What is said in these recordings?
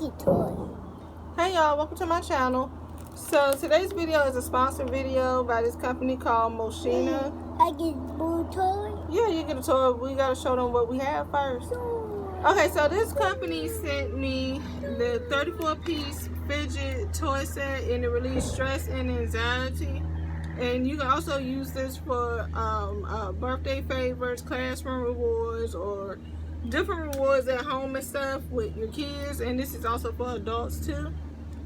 get toy. Hey y'all, welcome to my channel. So today's video is a sponsored video by this company called Moshina. I get blue toy. Yeah, you get a toy. We gotta show them what we have first. Okay, so this company sent me the 34-piece Fidget toy set, and it relieves stress and anxiety. And you can also use this for birthday favors, classroom rewards, or different rewards at home and stuff with your kids. And this is also for adults too.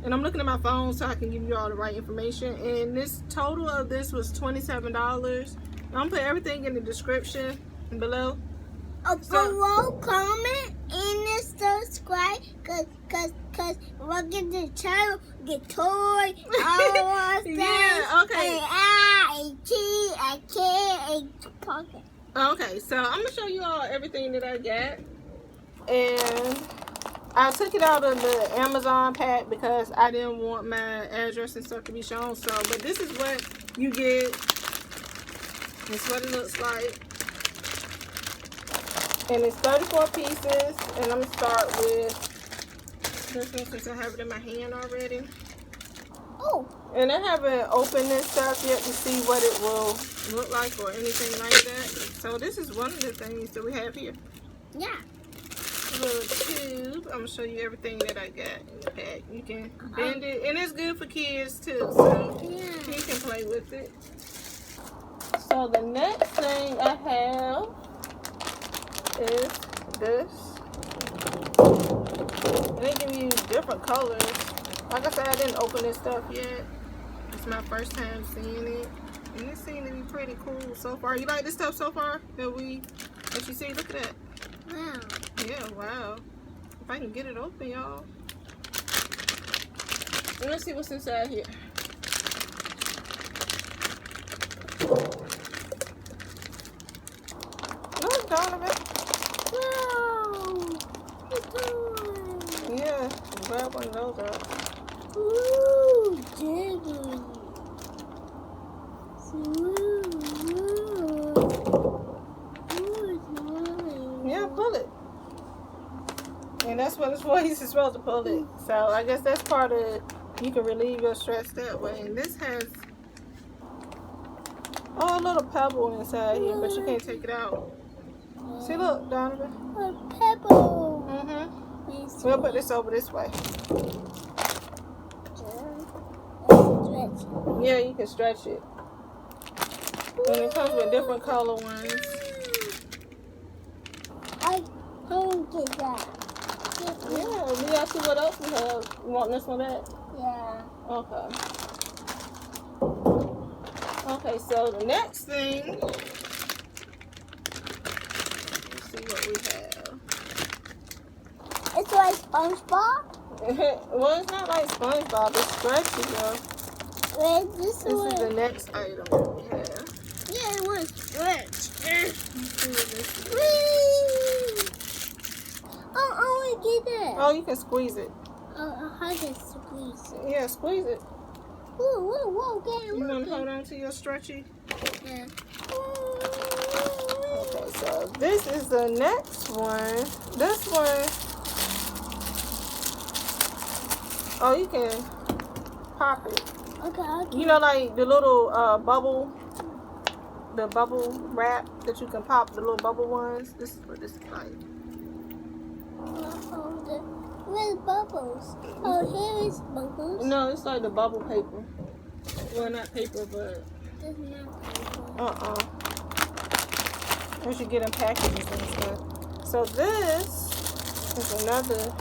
And I'm looking at my phone so I can give you all the right information. And this total of this was $27. I'm gonna put everything in the description below. Below, comment, and subscribe, cause we'll get the channel, get toy, all our stuff. Yeah, okay. And and pocket. Okay, so I'm gonna show you all everything that I got. And I took it out of the Amazon pack because I didn't want my address and stuff to be shown. So, but this is what you get. This is what it looks like. And it's 34 pieces. And I'm gonna start with this one since I have it in my hand already. Oh. And I haven't opened this stuff yet to see what it will look like or anything like that. So this is one of the things that we have here. Yeah. Little tube. I'm gonna show you everything that I got in the pack. You can bend it, and it's good for kids too, so you can play with it. So the next thing I have is this. And they give you different colors. Like I said, I didn't open this stuff yet. It's my first time seeing it, and it seems to be pretty cool so far. You like this stuff so far that you see? Look at that. Wow. Yeah, wow. If I can get it open, y'all. Let's see what's inside here. Look, Donovan. Wow. Yeah, grab one of those out. Ooh, jiggly. Yeah, pull it. And that's what it's for. You're supposed to pull it. So I guess that's part of, you can relieve your stress that way. And this has a little pebble inside here, but you can't take it out. See, look, Donovan. A pebble. We'll put this over this way. Yeah, you can stretch it. And it comes with different color ones. I don't get that. Yeah, we gotta see what else we have. You want this one back? Yeah. Okay. Okay, so the next thing, let's see what we have. It's like SpongeBob? Well, it's not like SpongeBob, it's stretchy, though. Wait, this This is the next item that we have. Yeah, it was stretch. Let's see what this is. Whee! Oh, I want to get that. Oh, you can squeeze it. How to squeeze it? Yeah, squeeze it. Whoa, get it. You want to hold on to your stretchy? Yeah. Okay, so this is the next one. This one, oh, you can pop it. Okay. You know, like the little bubble wrap that you can pop, the little bubble ones. This is what this is like. Where's bubbles? Oh, here is bubbles. No, it's like the bubble paper. Well, not paper, but It's not paper. You should get in packages and stuff. So this is another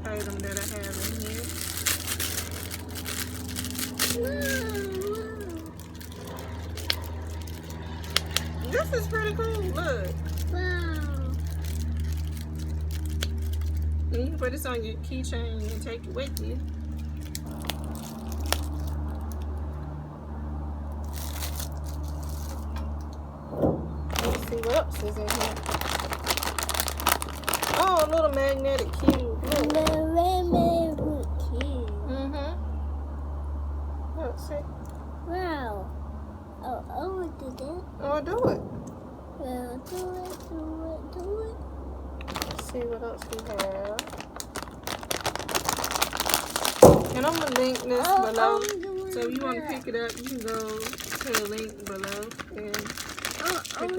item that I have in here. This is pretty cool. Look. Wow. And you can put this on your keychain and take it with you. Let's see what else is in here. Oh, a little magnetic cube. Look. Magnetic cube. Look, see. Wow. Oh, I want to do that. Oh, do it. Well, do it. Let's see what else we have. And I'm going to link this below. So if you want to pick it up, you can go to the link below and pick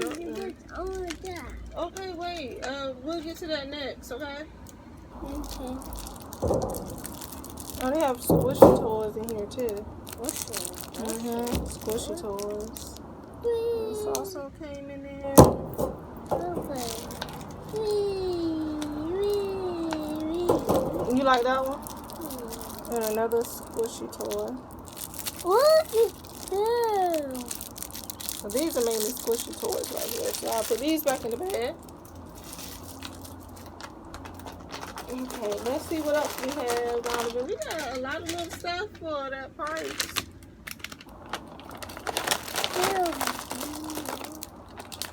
up one. Okay, wait. We'll get to that next, okay? Okay. Oh, they have squishy toys in here, too. Squishy. Squishy toys. This also came in there. Okay. You like that one? And another squishy toy. Look at them. So these are mainly squishy toys right here. So I'll put these back in the bag. Okay, let's see what else we have, Donovan. We got a lot of little stuff for that price.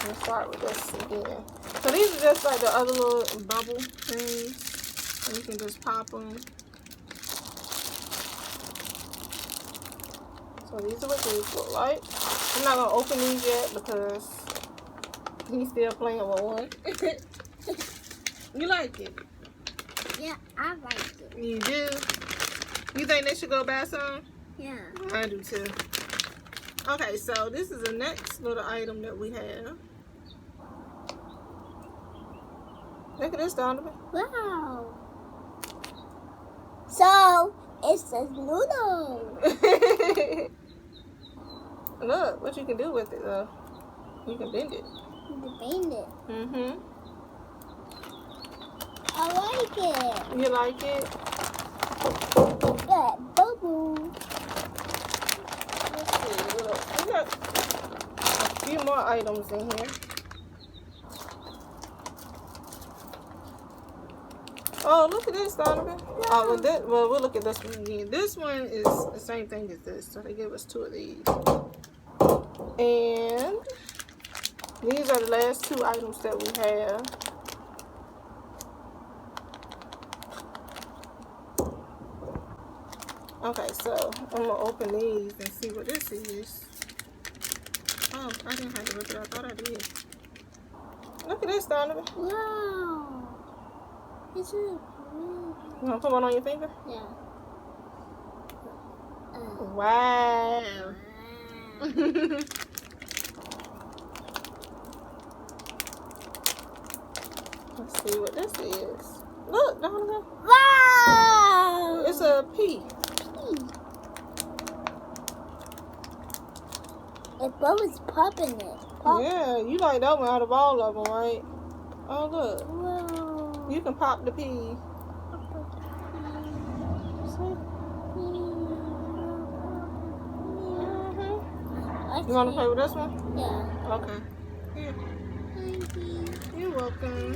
Let's start with this again. So these are just like the other little bubble things. And you can just pop them. So these are what these look like. I'm not going to open these yet because he's still playing with one. You like it? Yeah, I like it. You do? You think they should go buy some? Yeah. I do too. Okay, so this is the next little item that we have. Look at this, Donovan. Wow. So, it's a noodle. Look, what you can do with it, though. You can bend it. You can bend it. Mm-hmm. I like it. You like it? That bubble. Let's see. Look, we got a few more items in here. Oh, look at this, Donovan. Oh, well, we'll look at this one again. This one is the same thing as this, so they gave us 2 of these. And these are the last 2 items that we have. Okay, so I'm gonna open these and see what this is. Oh, I didn't have to rip it. I thought I did. Look at this, Donovan. Wow. It's really cool. You wanna put one on your finger? Yeah. Wow. Let's see what this is. Look, Donovan. Wow. It's a pea. The bubbles popping it. Pop. Yeah, you like that one out of all of them, right? Oh, look. Wow. You can pop the pea. You want to play with this one? Yeah. Okay. Here. Thank you. You're welcome.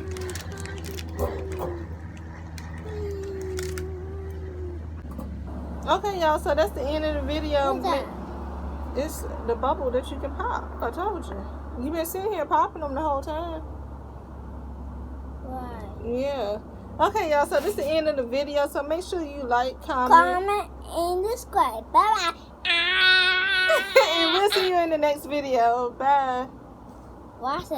Okay, y'all. So that's the end of the video. What's that? It's the bubble that you can pop. I told you. You've been sitting here popping them the whole time. Right. Yeah. Okay, y'all. So this is the end of the video. So make sure you like, comment, and subscribe. Bye bye. and we'll see you in the next video. Bye. Watch it.